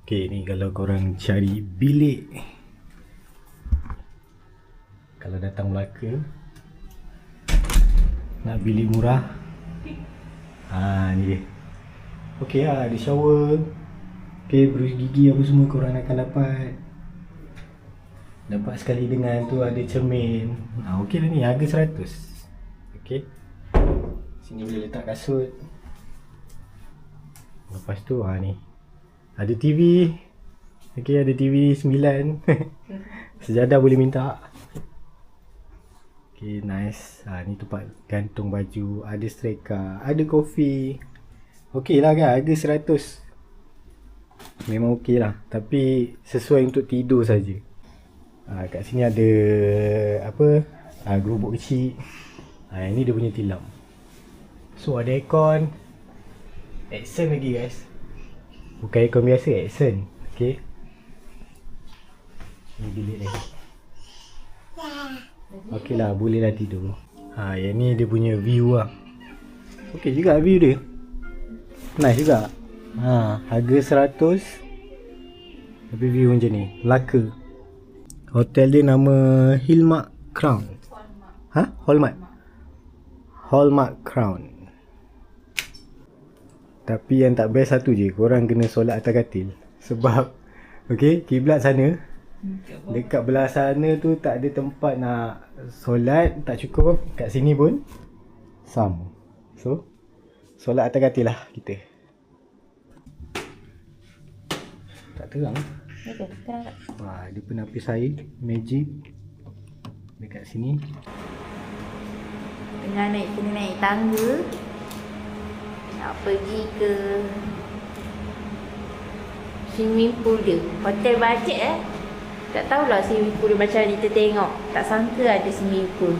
Okay, ni kalau korang cari bilik, kalau datang Melaka nak bilik murah, ni dia. Okay lah, ada shower, okay, berus gigi apa semua korang akan dapat. Dapat sekali dengan tu ada cermin. Okay lah ni, harga 100. Okay, sini boleh letak kasut. Lepas tu ni ada TV. Okay, ada TV 9. Sejadah boleh minta. Okay, nice. Ni tempat gantung baju. Ada streka, ada kopi. Okay lah kan, harga 100. Memang okay lah, tapi sesuai untuk tidur saja. Kat sini ada apa, gerobok kecil. Ini dia punya tilam. So ada aircon. Accent lagi guys, bukan aircon biasa, accent. Okay, ni bilik dia. Okay lah, boleh lah tidur. Yang ni dia punya view lah. Okay juga view dia, nice juga. Harga 100, tapi view macam ni. Melaka. Hotel dia nama Hallmark Crown. Hallmark Crown. Tapi yang tak best satu je, korang kena solat atas katil. Sebab okay, kiblat sana, dekat belah sana tu tak ada tempat nak solat, tak cukup. Kat sini pun sama. So solat atas katil lah kita. Tak terang. Ada penapis air magic dekat sini. Kena naik tangga nak pergi ke swimming pool dia. Hotel bajet tak tahulah swimming pool dia macam ni, kita tengok tak sangka ada swimming pool.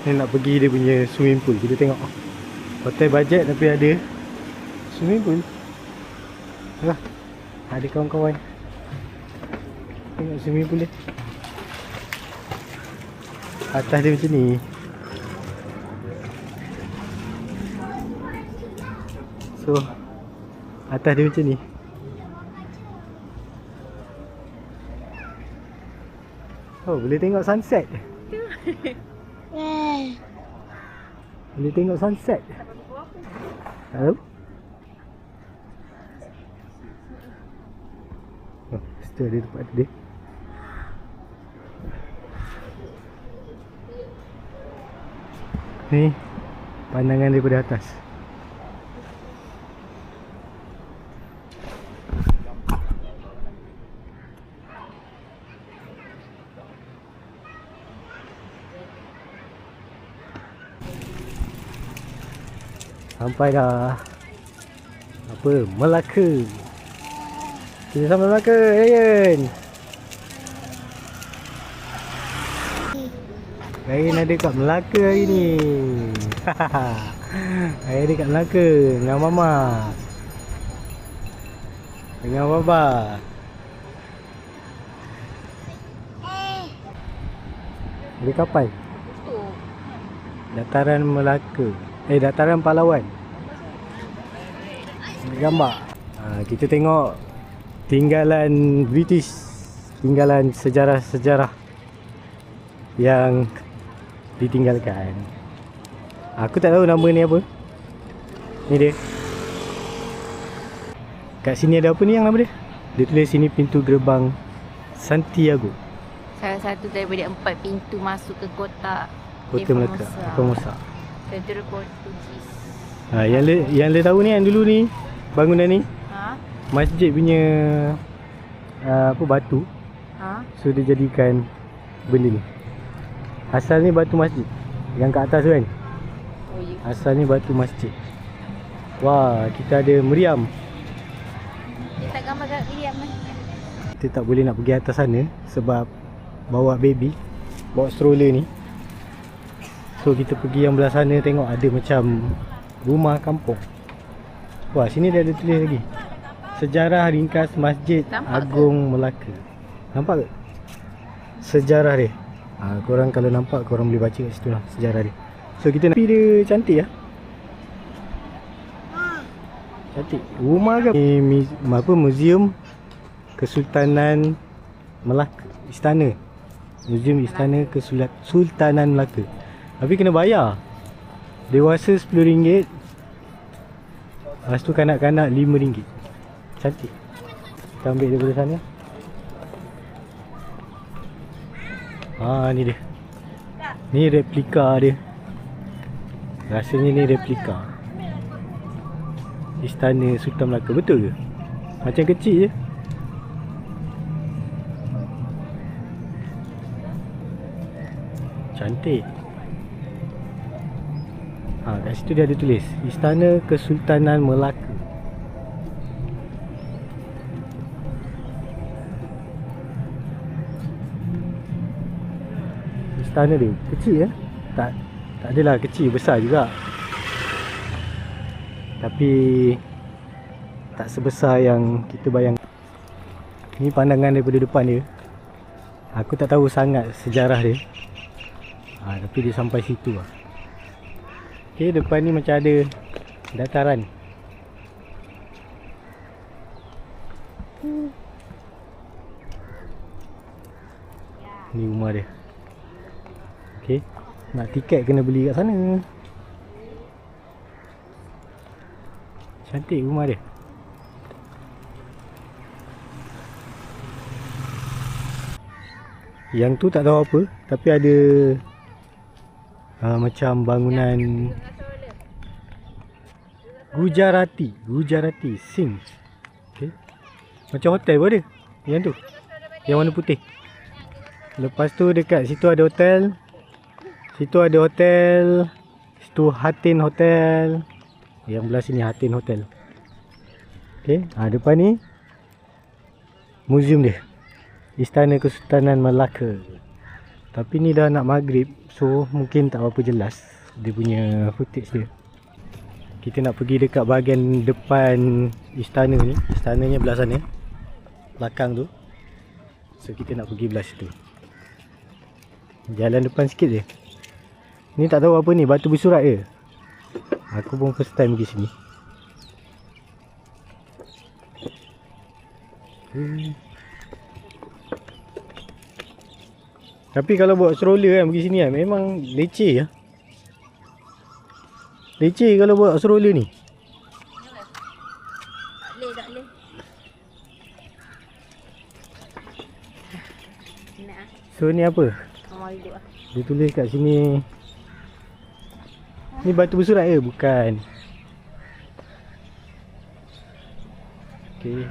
Ni nak pergi dia punya swimming pool, kita tengok. Hotel bajet tapi ada swimming pool. Ada kawan-kawan tengok swimming pool dia. Atas dia macam ni. So atas dia macam ni. Boleh tengok sunset. Boleh tengok sunset. Tak tahu. Situ ada tempat dia. Ni pandangan daripada atas. Sampai dah. Apa? Melaka. Kita sampai Melaka, Ryan. Ryan ada kat Melaka hari ni. Ryan ada kat Melaka dengan Mama, dengan Baba. Ada kapal Dataran Melaka, Dataran Pahlawan. Gambar. Kita tengok tinggalan British, tinggalan sejarah-sejarah yang ditinggalkan. Aku tak tahu nama ni apa. Ni dia. Kat sini ada apa ni yang nama dia? Dia tulis sini pintu gerbang Santiago. Salah satu daripada 4 pintu masuk ke kota Melaka, Formosa. Federal Portugis. Yang dia tahu ni, yang dulu ni bangunan ni masjid punya batu. So dia jadikan benda ni. Asal ni batu masjid yang kat atas tu kan. Asal ni batu masjid. Wah, kita ada meriam. Dia tak gambar kat meriam kan. Kita tak boleh nak pergi atas sana sebab bawa baby, bawa stroller ni. So kita pergi yang belah sana, tengok ada macam rumah kampung. Wah, sini dia ada tulis lagi, sejarah ringkas Masjid Agung Melaka. Nampak ke sejarah dia? Korang kalau nampak, korang boleh baca kat situ lah sejarah dia. So kita nak, dia cantik lah. Cantik. Rumah ke? Ni apa, Museum Kesultanan Melaka. Istana. Museum Istana Kesultanan Melaka. Tapi kena bayar. Dewasa RM10. Lepas tu kanak-kanak RM5. Cantik. Kita ambil daripada sana. Ni dia. Ni replika dia. Rasanya ni replika Istana Sultan Melaka. Betul ke? Macam kecil je. Cantik. Kat situ dia ada tulis Istana Kesultanan Melaka. Istana dia kecil ya? Tak adalah kecil, besar juga. Tapi tak sebesar yang kita bayang. Ni pandangan daripada depan dia. Aku tak tahu sangat sejarah dia. Tapi dia sampai situ lah. Okay, depan ni macam ada dataran. Ni rumah dia. Okay, nak tiket kena beli kat sana. Cantik rumah dia. Yang tu tak tahu apa, tapi ada macam bangunan Gujarati Singh. Okay. Macam hotel pun ada. Yang tu, yang warna putih. Lepas tu dekat situ ada hotel. Situ ada hotel. Situ Hatin Hotel. Yang belah sini Hatin Hotel. Okay, depan ni museum dia, Istana Kesultanan Melaka. Tapi ni dah nak maghrib, so mungkin tak berapa jelas dia punya footage dia. Kita nak pergi dekat bahagian depan istana ni. Istananya belah sana, belakang tu. So kita nak pergi belah situ. Jalan depan sikit je. Ni tak tahu apa ni, batu bersurat ke? Aku pun first time pergi sini. Tapi kalau bawa stroller kan pergi sini kan, memang leceh ya. Leceh kalau bawa stroller ni. Tak boleh. So ni apa? Mari duduk lah. Dia tulis kat sini. Ni batu bersurat ke? Bukan. Okay.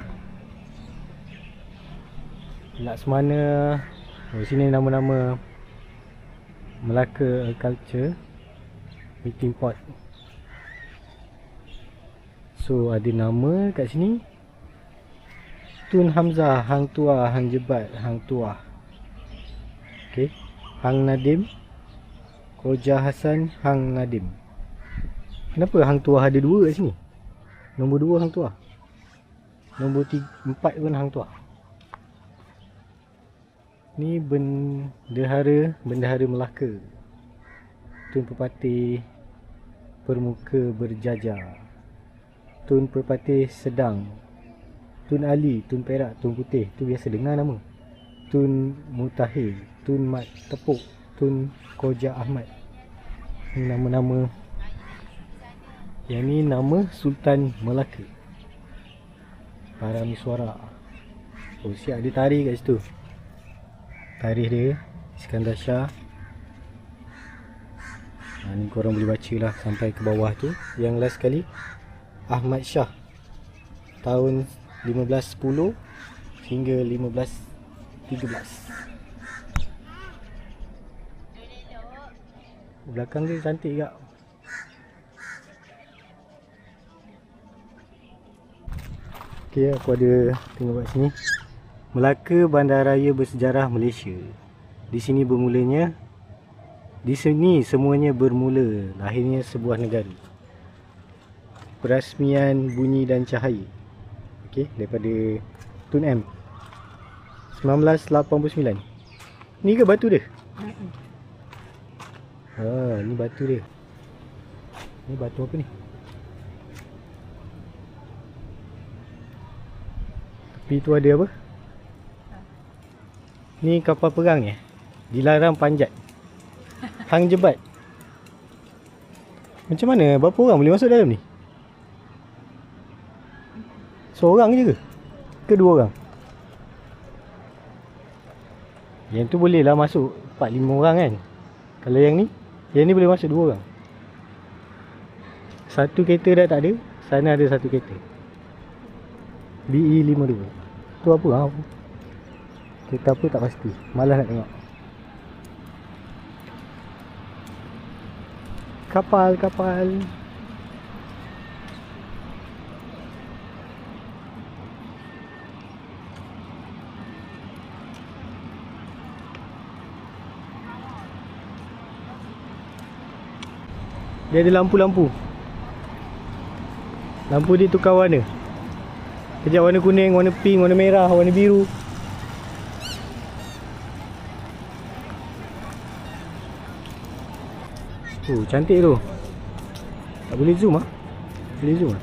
Laksmana. Sini nama-nama Melaka Culture Meeting Pot. So ada nama kat sini. Tun Hamzah, Hang Tuah, Hang Jebat, Hang Tuah. Okay. Hang Nadim, Khoja Hassan, Hang Nadim. Kenapa Hang Tuah ada dua kat sini? Nombor 2 Hang Tuah, nombor 4 pun Hang Tuah. Ni bendahara Melaka. Tun Perpatih Permuka Berjajar, Tun Perpatih Sedang, Tun Ali, Tun Perak, Tun Putih. Tu biasa dengar nama. Tun Mutahir, Tun Mat Tepuk, Tun Khoja Ahmad. Ni nama-nama. Yang ni nama Sultan Melaka. Para Miswara. Oh siap, ada tarikh kat situ. Tarikh dia Iskandar Shah. Ni korang boleh baca lah sampai ke bawah tu. Yang last sekali Ahmad Shah, tahun 1510 hingga 1513. Belakang dia cantik tak? Okay, aku ada tengok kat sini. Melaka, bandaraya bersejarah Malaysia. Di sini bermulanya, di sini semuanya bermula lahirnya sebuah negara. Perasmian bunyi dan cahaya. Okey, daripada Tun M 1989. Ni ke batu dia? Ni batu dia. Ni batu apa ni? Tepi tu ada apa? Ni kapal perang ni. Dilarang panjat. Hang jebat. Macam mana? Berapa orang boleh masuk dalam ni? Seorang je ke? Ke 2 orang? Yang tu boleh lah masuk 4-5 orang kan. Kalau yang ni boleh masuk 2 orang. Satu kereta dah tak ada. Sana ada satu kereta BE52. Tu apa lah? Kereta apa tak pasti. Malas nak tengok. Kapal. Dia ada lampu-lampu. Lampu dia tukar warna. Kejap warna kuning, warna pink, warna merah, warna biru. Cantik tu. Tak boleh zoom ah? Boleh zoom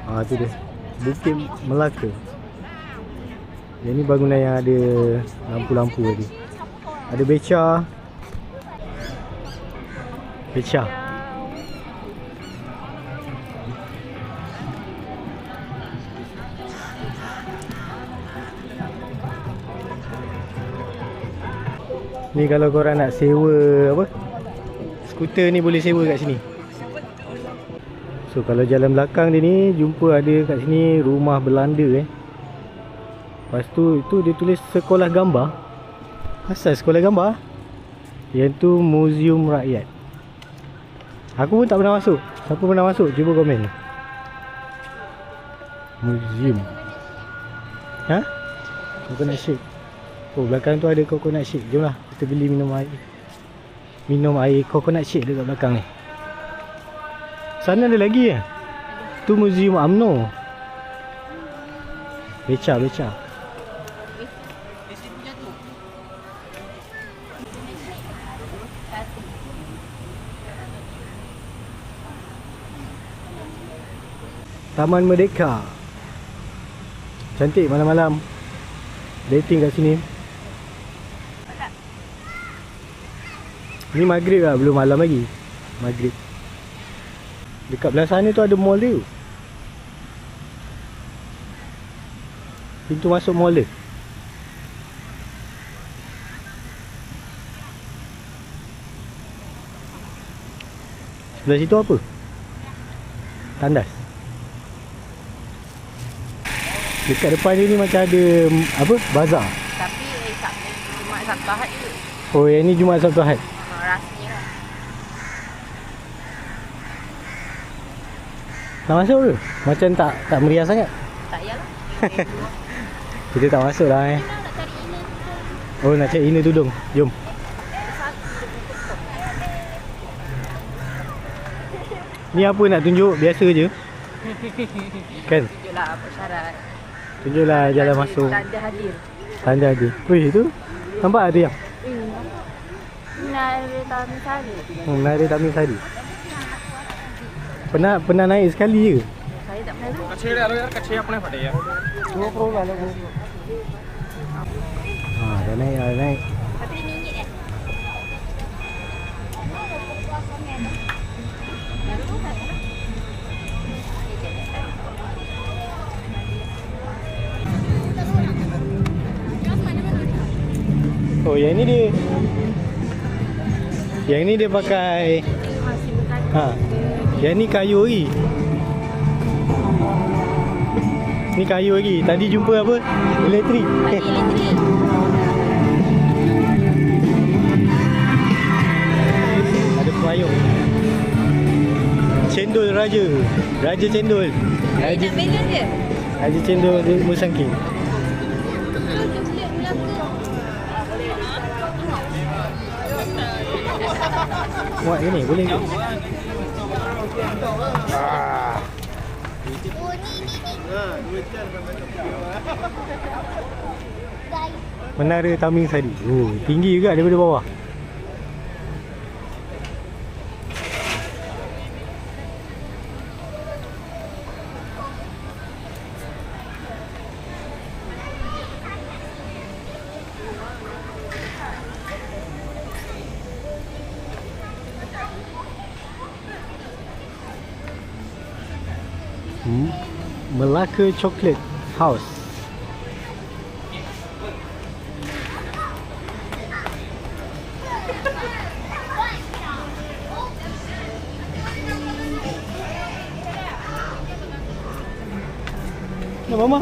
ah? Tu dia. Bukit Melaka. Yang ni bangunan yang ada lampu-lampu tadi. Ada beca. Ni kalau korang nak sewa apa? Skuter ni boleh sewa kat sini. So kalau jalan belakang dia ni jumpa ada kat sini rumah Belanda Lepas tu dia tulis sekolah gambar. Asal sekolah gambar? Yang tu Muzium Rakyat. Aku pun tak pernah masuk. Siapa pernah masuk? Cuba komen. Muzium. Coconut shake. Belakang tu ada coconut shake. Jomlah kita beli minum air coconut shake dekat belakang ni. Sana ada lagi tu Muzium UMNO. Beca. Taman Merdeka. Cantik malam-malam. Dating kat sini. Ni maghrib lah, belum malam lagi. Maghrib. Dekat belah sana tu ada mall dia. Pintu masuk mall dia. Sebelah situ apa? Tandas. Dekat depan dia ni macam ada apa? Bazar. Tapi Jumaat Sabtu Ahad je. Oh, yang ni Jumaat Sabtu Ahad. Rasmi lah. Nak masuk ke? Macam tak meriah sangat. Tak payahlah. Kita tak masuk lah Nak cari inner tudung. Oh, nak cari inner tudung. Jom. Ni apa nak tunjuk? Biasa je. Kan? Tunjuklah apa syarat. Tunjuklah jalan masuk. Tanda hadir. Wih, tu nampak ada yang? Menara Taman Sari. Menara Taman Sari. Pernah naik sekali je? Saya tak pernah. कच्चे डालो यार कच्चे अपने फटे यार GoPro lah. Dah naik. Tapi RM5 Oh, yang ni dia. Yang ni dia pakai. Yang ni kayu lagi. Ni kayu lagi. Tadi jumpa apa? Elektrik. elektrik. Ada payung. Cendol Raja. Raja Cendol. Nak balon dia? Raja Cendol di Musangking. Muat ke ni? Boleh ke? Menara Taman Sari. Oh, tinggi juga daripada bawah. Melaka Chocolate House. Ya mama.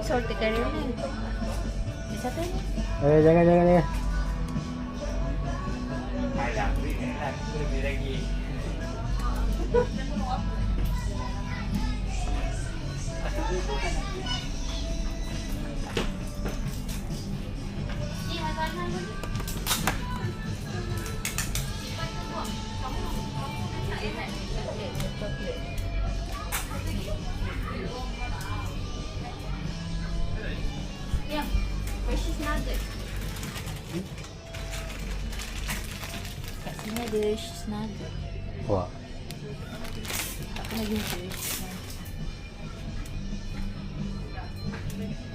Salted caramel. Satu ni. Jangan. Ya, precious nugget. Kat sini ada cheese nugget. Wah. Tak pernah jumpa cheese nugget.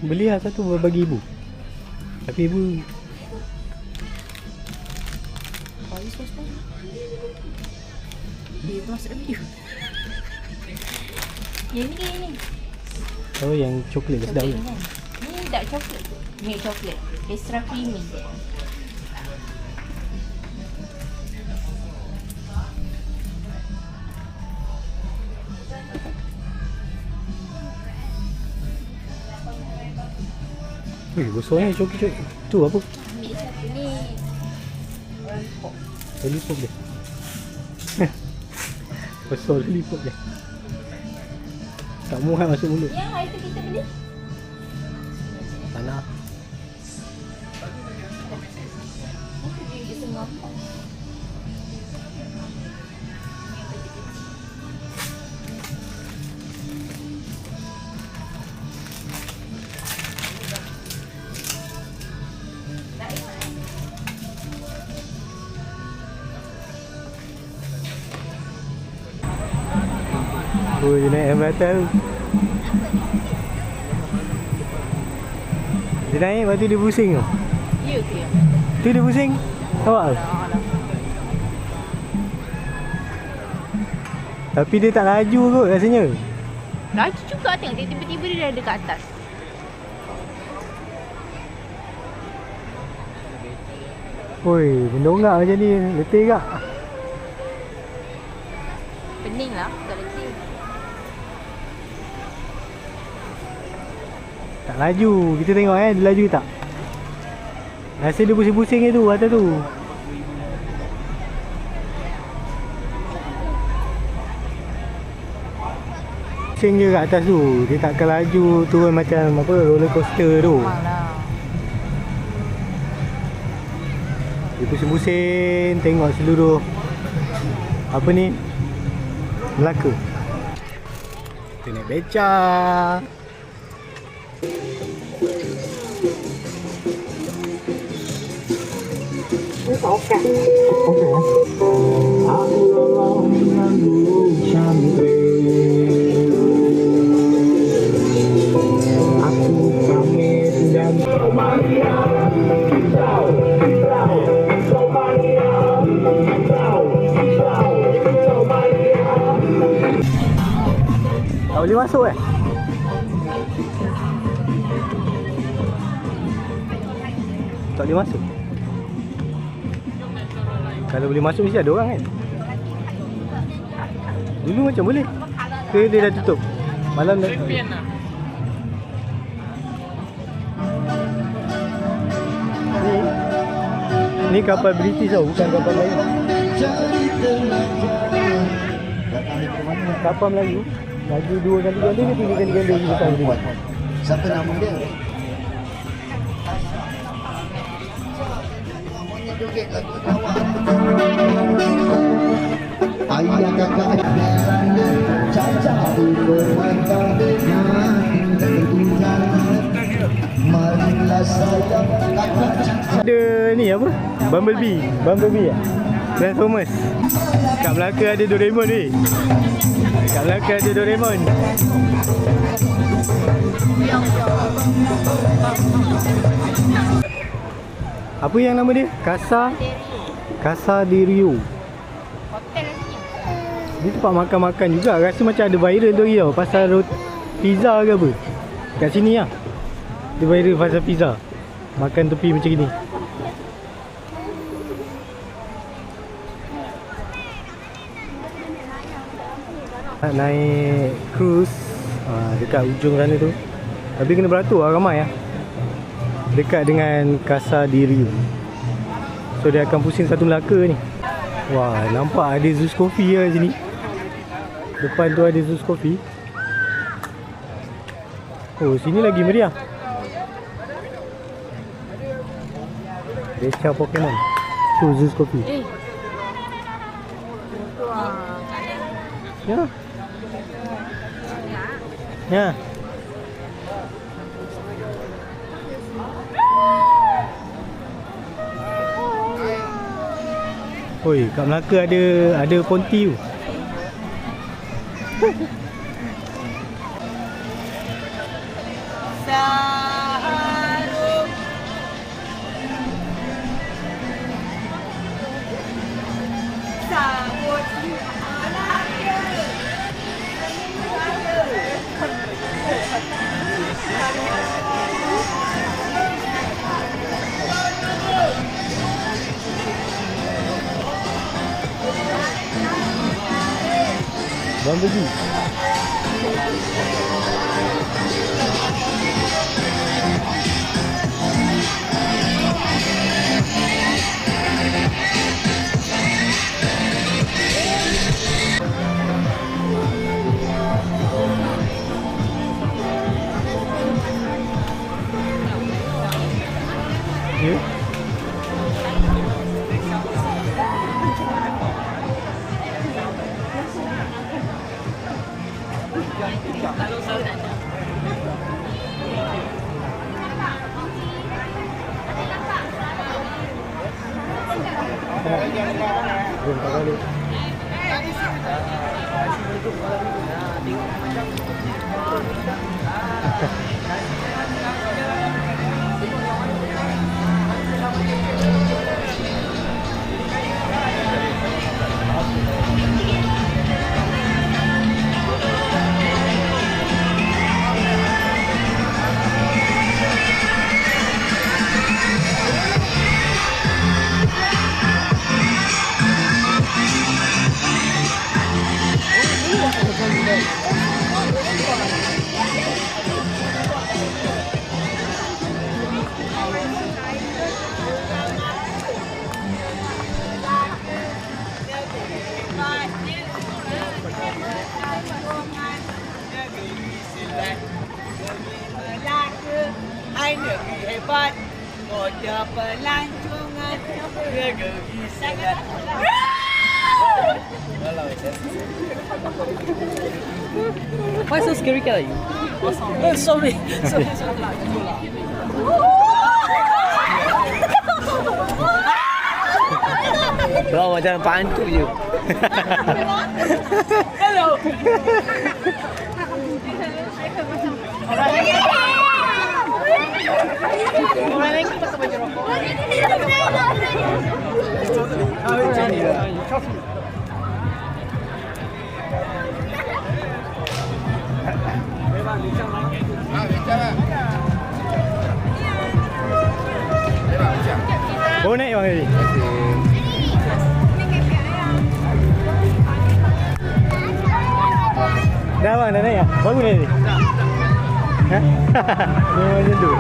Beli lah satu bagi ibu. Tapi ibu Kau sos pun. Dia tu masuk review. Yang ni ke yang ni? oh yang coklat sedap Coklat ni. ni kan? Ni dark coklat. Milk coklat. Extra creamy. Besarnya coklat. Tu apa? Ambil satu ni. Lollipop. Lollipop dia. Besar lollipop dia. Tak muat masuk mulut. Yang hari tu kita beli. Tak nak. Ni dia setengah. Oh, dia naik batal. Dia naik, lepas tu dia pusing tu. Ya ke? Tu dia pusing. Awak tu. Tapi dia tak laju kot rasanya. Laju juga tengok tiba-tiba dia dah ada kat atas. Oi, mendongak macam ni. Letih kak. Pening lah, tak letih. Tak laju. Kita tengok dia laju tak? Rasa dia pusing-pusing tu atas tu. Pusing je kat atas tu. Dia takkan laju turun macam apa roller coaster tu. Memanglah. Dia pusing-pusing tengok seluruh apa ni? Melaka. Kita naik beca. Tak boleh masuk tak boleh masuk. Kalau boleh masuk mesti ada orang kan. Dulu macam boleh. Ke dia dah tutup. Malam dah. Ni kapal British tau, bukan kapal Melayu. Kapal Melayu laju 2 kali ganda ke 3 kali ganda di depan dia. Siapa nama dia? Ayah kakak caca bermata marilah sayang kakak caca. Ada ni apa? Bumblebee ya? Transformers. Kat Melaka ada Doraemon ni. Kat Melaka ada Doraemon. Yang Apa yang nama dia? Casa de Rio. Hotel lah sini. Ni tempat makan-makan juga. Rasa macam ada viral tu lagi tau. Pasal pizza ke apa. Kat sini lah. Dia viral pasal pizza. Makan tepi macam ni. Nak naik cruise dekat ujung sana tu. Tapi kena beratur lah, ramai lah. Dekat dengan Casa de Rio. So dia akan pusing satu Melaka ni. Wah, nampak ada Zeus Coffee lah sini. Depan tu ada Zeus Coffee. Oh, sini lagi meriah. Recha Pokemon. Tu Zeus Coffee. Ya. Ya. Oi, kat Melaka ada Ponti tu. Bang pergi. Ya. Jom tak balik. Hai negeri hebat, moda pelancongan, negeri sangat. Why so scary kali? Sorry. Bro, macam pantu je. Hello. Orang lain kita pakai rokok. Oh, naik bang tadi. Dah bang, dah naik lah? Baru naik tadi? Ha? Memang macam tu.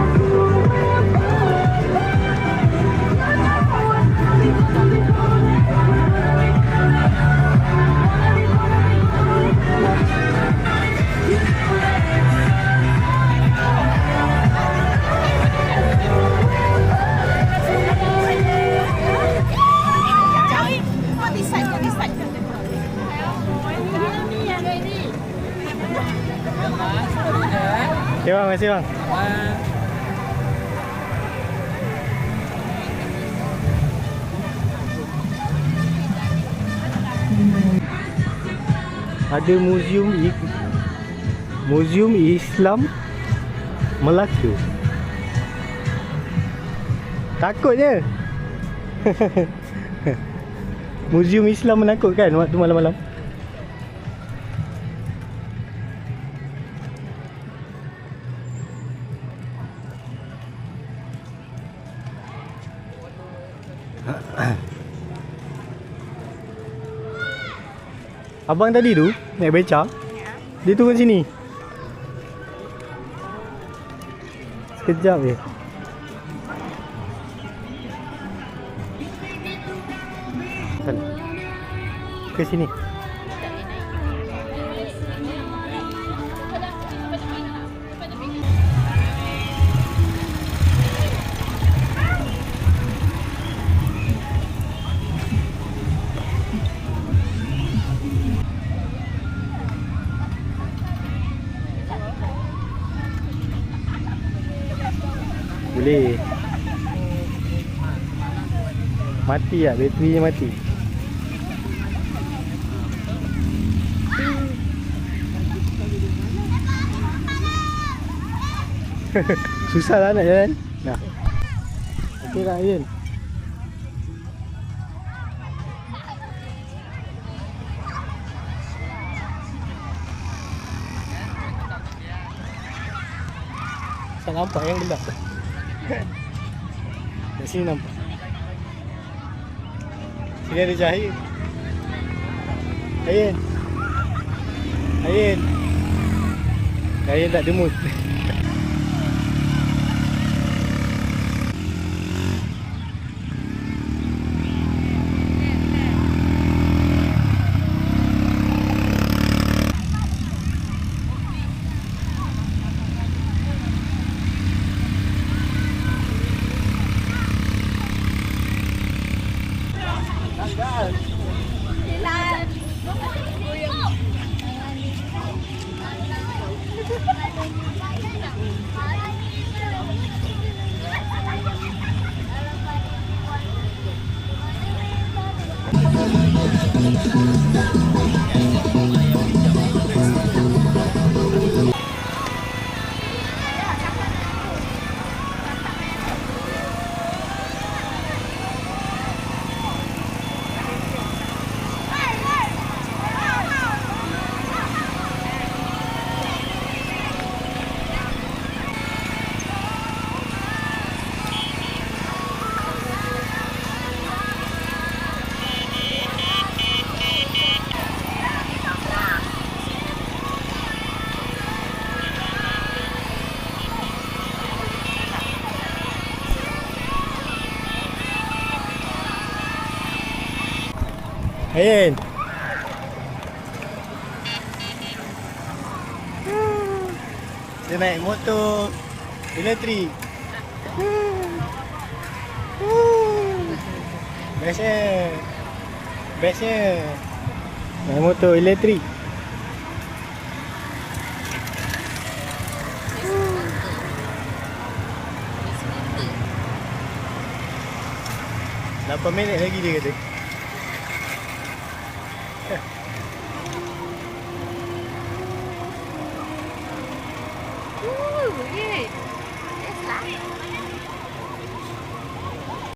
Okay bang, terima kasih bang. Ada Museum Islam Melaka. Takutnya. Muzium Islam menakutkan waktu malam-malam. Abang tadi tu naik beca. Dia turun sini. Sekejap je. Ke sini. Boleh. Mati tak? Bateri mati. Susah lah nak jalan. Nah. Okey lah Ian. Saya nampak yang gelap. Kat sini nampak. Sini ada cahaya. Ian. Ian. Ian tak ada mood. Ian. Dia naik motor elektrik. Bestnya. Bestnya. Naik motor elektrik. Berapa minit lagi dia kata?